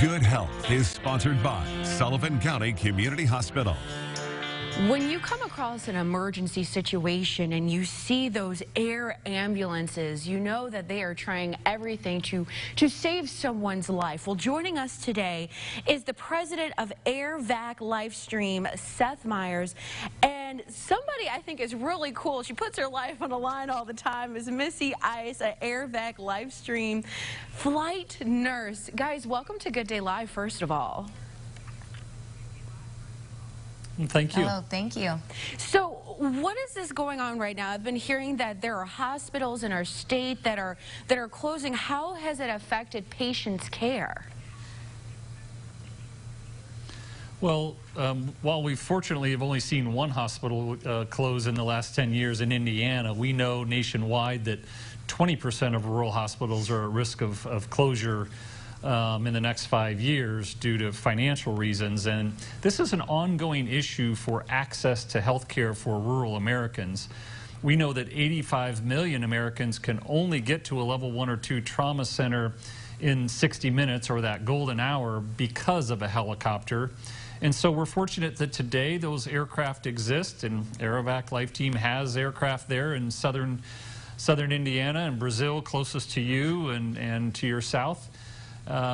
Good Health is sponsored by Sullivan County Community Hospital. When you come across an emergency situation and you see those air ambulances, you know that they are trying everything to save someone's life. Well, joining us today is the president of Evac Livestream, Seth Myers, and somebody I think is really cool. She puts her life on the line all the time is Missy Ice, an Evac Livestream flight nurse. Guys, welcome to Good Day Live, first of all. Thank you. Hello, thank you. So what is this going on right now? I've been hearing that there are hospitals in our state that are closing. How has it affected patients' care? Well, while we fortunately have only seen one hospital close in the last 10 years in Indiana, we know nationwide that 20% of rural hospitals are at risk of closure in the next 5 years due to financial reasons. And this is an ongoing issue for access to health care for rural Americans. We know that 85 million Americans can only get to a level 1 or 2 trauma center in 60 minutes or that golden hour because of a helicopter. And so we're fortunate that today those aircraft exist, and Evac Life Team has aircraft there in southern Indiana and Brazil, closest to you and to your south.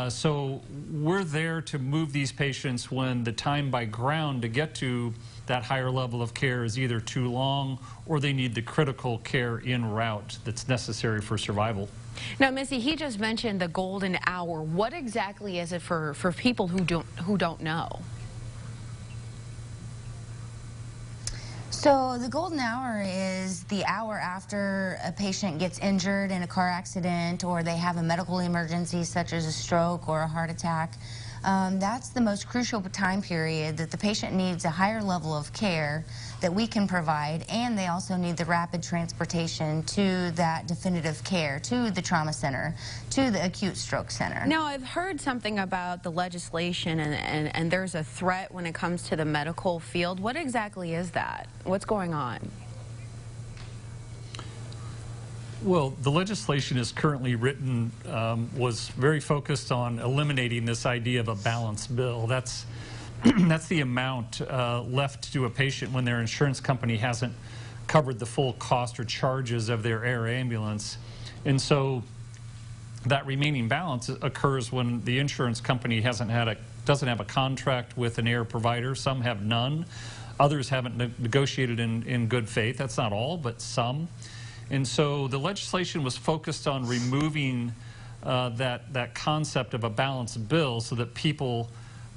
So we're there to move these patients when the time by ground to get to that higher level of care is either too long or they need the critical care en route that's necessary for survival. Now, Missy, he just mentioned the golden hour. What exactly is it for people who don't know? So the golden hour is the hour after a patient gets injured in a car accident or they have a medical emergency such as a stroke or a heart attack. That's the most crucial time period that the patient needs a higher level of care that we can provide, and they also need the rapid transportation to that definitive care, to the trauma center, to the acute stroke center. Now, I've heard something about the legislation and there's a threat when it comes to the medical field. What exactly is that? What's going on? Well, the legislation is currently written, was very focused on eliminating this idea of a balanced bill. That's the amount left to a patient when their insurance company hasn't covered the full cost or charges of their air ambulance. And so that remaining balance occurs when the insurance company doesn't have a contract with an air provider. Some have none. Others haven't negotiated in good faith. That's not all, but some. And so the legislation was focused on removing that concept of a balanced bill so that people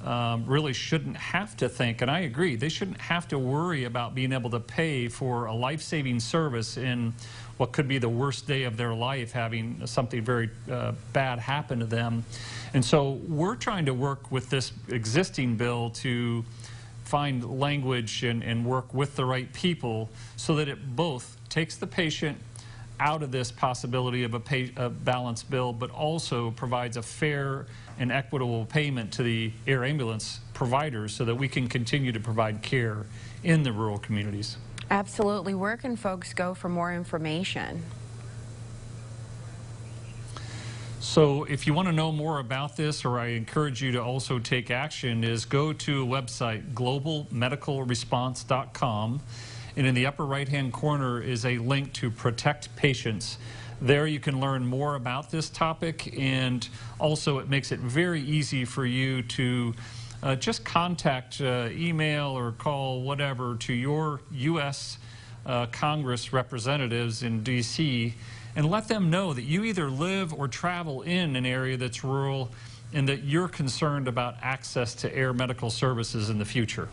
really shouldn't have to think, and I agree, they shouldn't have to worry about being able to pay for a life-saving service in what could be the worst day of their life, having something very bad happen to them. And so we're trying to work with this existing bill to find language and work with the right people so that it both takes the patient out of this possibility of a balanced bill, but also provides a fair and equitable payment to the air ambulance providers so that we can continue to provide care in the rural communities. Absolutely. Where can folks go for more information? So if you want to know more about this, or I encourage you to also take action, is go to a website, globalmedicalresponse.com, and in the upper right-hand corner is a link to Protect Patients. There you can learn more about this topic, and also it makes it very easy for you to just contact, email or call, whatever, to your U.S. Congress representatives in D.C. and let them know that you either live or travel in an area that's rural and that you're concerned about access to air medical services in the future.